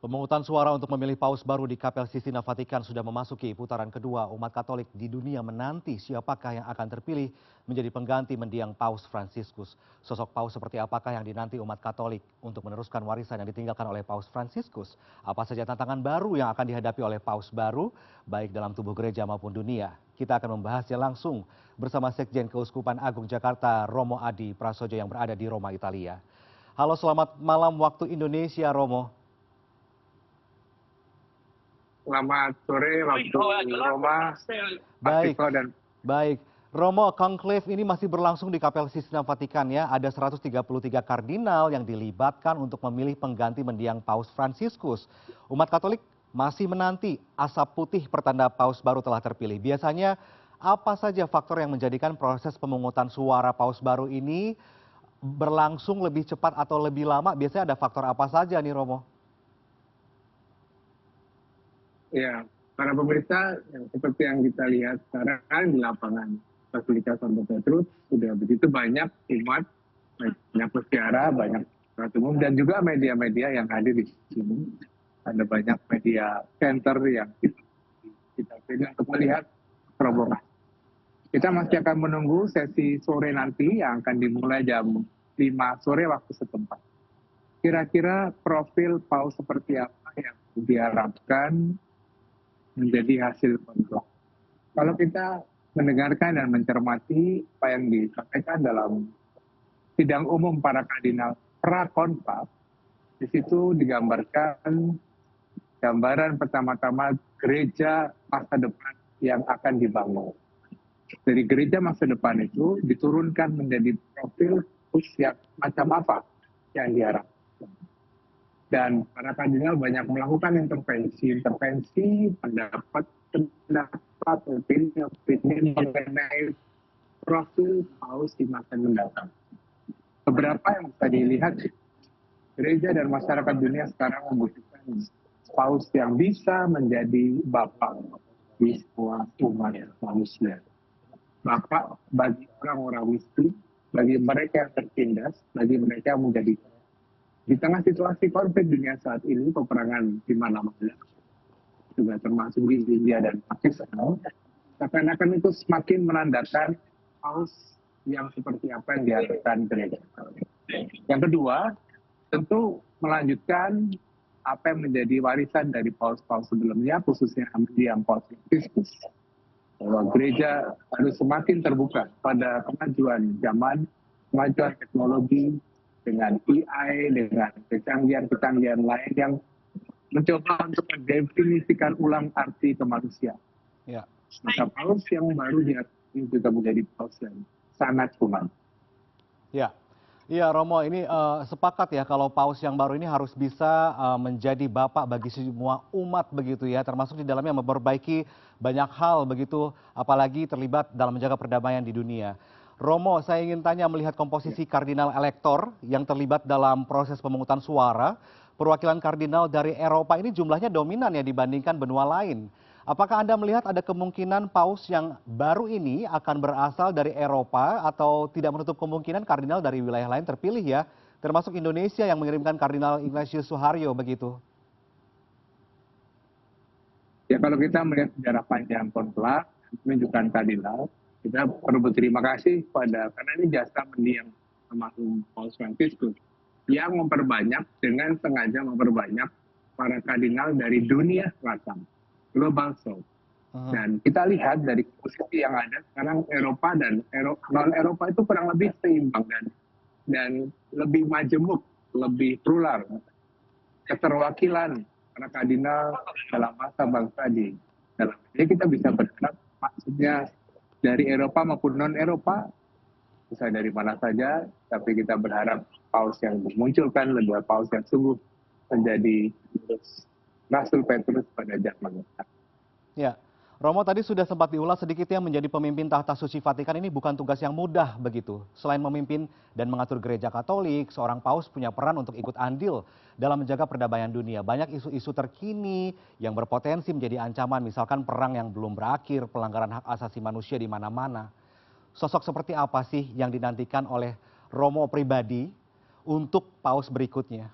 Pemungutan suara untuk memilih paus baru di Kapel Sistina Vatikan sudah memasuki putaran kedua. Umat Katolik di dunia menanti siapakah yang akan terpilih menjadi pengganti mendiang Paus Fransiskus. Sosok paus seperti apakah yang dinanti umat Katolik untuk meneruskan warisan yang ditinggalkan oleh Paus Fransiskus? Apa saja tantangan baru yang akan dihadapi oleh paus baru, baik dalam tubuh gereja maupun dunia? Kita akan membahasnya langsung bersama Sekjen Keuskupan Agung Jakarta, Romo Adi Prasojo yang berada di Roma, Italia. Halo, selamat malam waktu Indonesia, Romo. Selamat sore waktu Roma, Baik, Pak dan baik. Romo, konklave ini masih berlangsung di Kapel Sistina Vatikan ya. Ada 133 kardinal yang dilibatkan untuk memilih pengganti mendiang Paus Fransiskus. Umat Katolik masih menanti asap putih pertanda paus baru telah terpilih. Biasanya apa saja faktor yang menjadikan proses pemungutan suara paus baru ini berlangsung lebih cepat atau lebih lama? Biasanya ada faktor apa saja nih, Romo? ya para pemirsa seperti yang kita lihat sekarang di lapangan Basilika Santo Petrus sudah begitu banyak umat, banyak peziarah, banyak masyarakat umum dan juga media-media yang hadir di sini. Ada banyak media center yang kita pilih untuk melihat terobosan. Kita masih akan menunggu sesi sore nanti yang akan dimulai jam 5 sore waktu setempat. Kira-kira profil paus seperti apa yang diharapkan menjadi hasil kontrol. Kalau kita mendengarkan dan mencermati apa yang disampaikan dalam sidang umum para kardinal pra-konklaf, di situ digambarkan gambaran pertama-tama gereja masa depan yang akan dibangun. Dari gereja masa depan itu diturunkan menjadi profil yang macam apa yang diharapkan. Dan para kardinal banyak melakukan intervensi pendapat opini mengenai profil paus di masa mendatang. Beberapa yang bisa dilihat, gereja dan masyarakat dunia sekarang membutuhkan paus yang bisa menjadi bapak di semua umat manusia. Bapak bagi orang-orang miskin, bagi mereka yang tertindas, bagi mereka yang menjadi di tengah situasi konflik dunia saat ini, peperangan di mana-mana, juga termasuk di India dan Pakistan, seakan-akan itu semakin menandakan paus yang seperti apa yang diharapkan gereja. Yang kedua, tentu melanjutkan apa yang menjadi warisan dari paus-paus sebelumnya, khususnya mendiang Paus Fransiskus. Bahwa gereja harus semakin terbuka pada kemajuan zaman, kemajuan teknologi, dengan AI, dengan kecanggihan-kecanggihan lain yang mencoba untuk mendefinisikan ulang arti kemanusiaan. Ya. Maka paus yang baru ini juga menjadi paus yang sangat human. Ya, iya Romo, ini sepakat ya kalau paus yang baru ini harus bisa menjadi bapak bagi semua umat begitu ya, termasuk di dalamnya memperbaiki banyak hal begitu, apalagi terlibat dalam menjaga perdamaian di dunia. Romo, saya ingin tanya melihat komposisi kardinal elektor yang terlibat dalam proses pemungutan suara, perwakilan kardinal dari Eropa ini jumlahnya dominan ya dibandingkan benua lain. Apakah Anda melihat ada kemungkinan paus yang baru ini akan berasal dari Eropa atau tidak menutup kemungkinan kardinal dari wilayah lain terpilih ya, termasuk Indonesia yang mengirimkan Kardinal Ignatius Suharyo begitu? Ya kalau kita melihat sejarah panjang konklaf, menunjukkan kardinal, kita perlu berterima kasih karena ini jasa mendiang almarhum Paus Fransiskus yang memperbanyak dengan sengaja memperbanyak para kardinal dari dunia selatan, global south. Dan kita lihat dari posisi yang ada sekarang Eropa dan non Eropa itu kurang lebih seimbang dan lebih majemuk, lebih plural. Keterwakilan para kardinal dalam masa bangsa di dalam. Jadi kita bisa berharap maksudnya dari Eropa maupun non Eropa, bisa dari mana saja, tapi kita berharap paus yang dimunculkan adalah paus yang sungguh menjadi Rasul Petrus pada zaman sekarang. Ya, Romo tadi sudah sempat diulas sedikit ya, menjadi pemimpin tahta suci Vatikan ini bukan tugas yang mudah begitu. Selain memimpin dan mengatur gereja Katolik, seorang paus punya peran untuk ikut andil dalam menjaga perdamaian dunia. Banyak isu-isu terkini yang berpotensi menjadi ancaman, misalkan perang yang belum berakhir, pelanggaran hak asasi manusia di mana-mana. Sosok seperti apa sih yang dinantikan oleh Romo pribadi untuk paus berikutnya?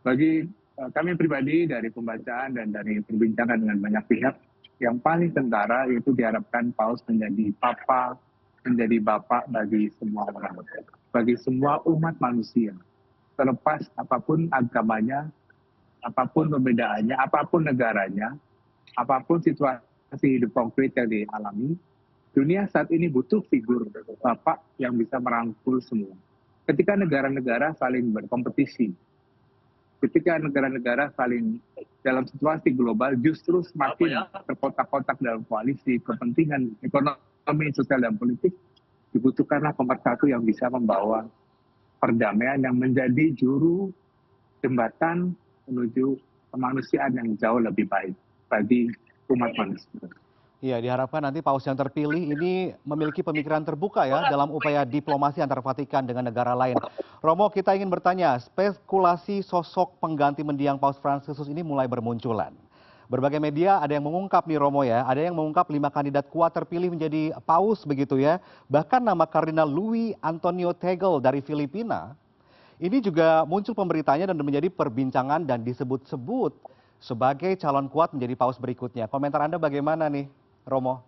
Bagi kami pribadi dari pembacaan dan dari perbincangan dengan banyak pihak, yang paling kentara itu diharapkan Paus menjadi papa, menjadi bapak bagi semua orang, bagi semua umat manusia. Terlepas apapun agamanya, apapun perbedaannya, apapun negaranya, apapun situasi hidup konkret yang dialami, dunia saat ini butuh figur bapak yang bisa merangkul semua. Ketika negara-negara saling berkompetisi, ketika negara-negara saling dalam situasi global justru semakin terkotak-kotak dalam koalisi, kepentingan ekonomi, sosial, dan politik, dibutuhkanlah pemersatu yang bisa membawa perdamaian yang menjadi juru jembatan menuju kemanusiaan yang jauh lebih baik bagi umat manusia. Iya, diharapkan nanti paus yang terpilih ini memiliki pemikiran terbuka ya dalam upaya diplomasi antar Vatikan dengan negara lain. Romo, kita ingin bertanya, spekulasi sosok pengganti mendiang Paus Fransiskus ini mulai bermunculan. Berbagai media ada yang mengungkap nih Romo ya, ada yang mengungkap 5 kandidat kuat terpilih menjadi paus begitu ya. Bahkan nama Kardinal Luis Antonio Tegel dari Filipina ini juga muncul pemberitanya dan menjadi perbincangan dan disebut-sebut sebagai calon kuat menjadi paus berikutnya. Komentar Anda bagaimana nih, Romo?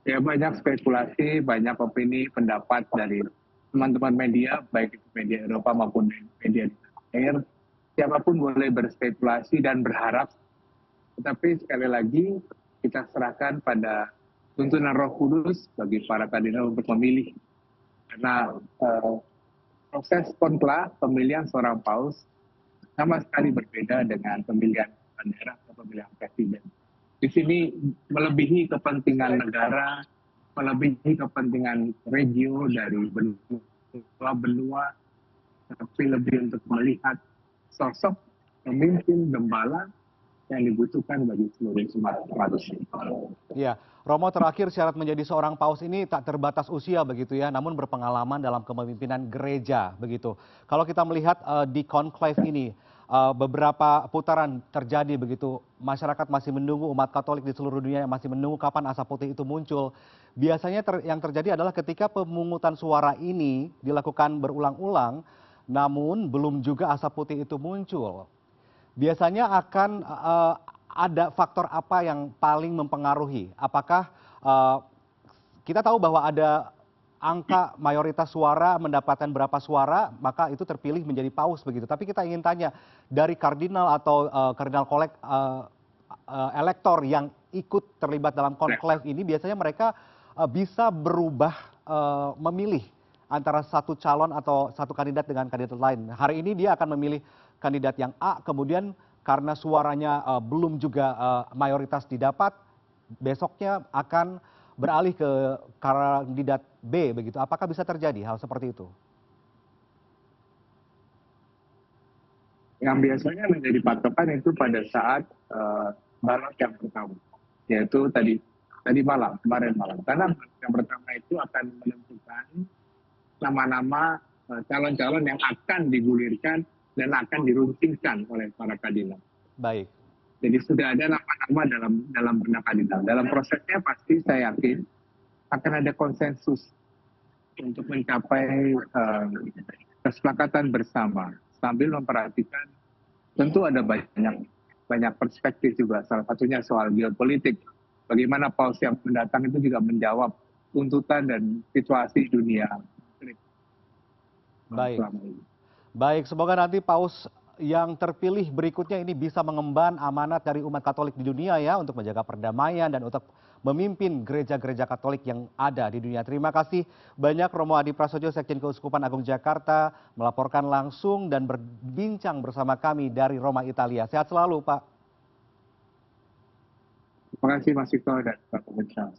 Ya, banyak spekulasi, banyak opini, pendapat dari teman-teman media, baik itu media Eropa maupun media di tanah air. Siapapun boleh berspekulasi dan berharap, tetapi sekali lagi kita serahkan pada tuntunan Roh Kudus bagi para kardinal untuk memilih. Karena proses konklave pemilihan seorang paus sama sekali berbeda dengan pemilihan daerah atau pemilihan presiden. Di sini melebihi kepentingan negara, melebihi kepentingan regio dari benua, tapi lebih untuk melihat sosok pemimpin gembala yang dibutuhkan bagi seluruh umat manusia. Ya, Romo, terakhir syarat menjadi seorang paus ini tak terbatas usia begitu ya, namun berpengalaman dalam kepemimpinan gereja begitu. Kalau kita melihat di konklave ini, beberapa putaran terjadi begitu, masyarakat masih menunggu, umat Katolik di seluruh dunia yang masih menunggu kapan asap putih itu muncul. Biasanya yang terjadi adalah ketika pemungutan suara ini dilakukan berulang-ulang, namun belum juga asap putih itu muncul. Biasanya akan ada faktor apa yang paling mempengaruhi? Apakah kita tahu bahwa ada angka mayoritas suara mendapatkan berapa suara, maka itu terpilih menjadi paus begitu. Tapi kita ingin tanya dari kardinal atau kardinal kolek elektor yang ikut terlibat dalam konklave ini, biasanya mereka bisa berubah memilih antara satu calon atau satu kandidat dengan kandidat lain. Hari ini dia akan memilih kandidat yang A, kemudian karena suaranya belum juga mayoritas didapat, besoknya akan beralih ke kandidat B begitu. Apakah bisa terjadi hal seperti itu? Yang biasanya menjadi patokan itu pada saat balot yang pertama, yaitu tadi malam, kemarin malam. Karena yang pertama itu akan menentukan nama-nama calon-calon yang akan digulirkan dan akan diruntingkan oleh para kardinal. Baik. Jadi sudah ada nama-nama dalam benak kardinal. Dalam prosesnya pasti saya yakin akan ada konsensus untuk mencapai kesepakatan bersama sambil memperhatikan tentu ada banyak perspektif juga. Salah satunya soal geopolitik. Bagaimana paus yang mendatang itu juga menjawab tuntutan dan situasi dunia. Baik. Baik, semoga nanti paus yang terpilih berikutnya ini bisa mengemban amanat dari umat Katolik di dunia ya untuk menjaga perdamaian dan untuk memimpin gereja-gereja Katolik yang ada di dunia. Terima kasih banyak Romo Adi Prasojo, Sekjen Keuskupan Agung Jakarta, melaporkan langsung dan berbincang bersama kami dari Roma, Italia. Sehat selalu, Pak. Terima kasih Mas Iko dan Pak Pemirsa.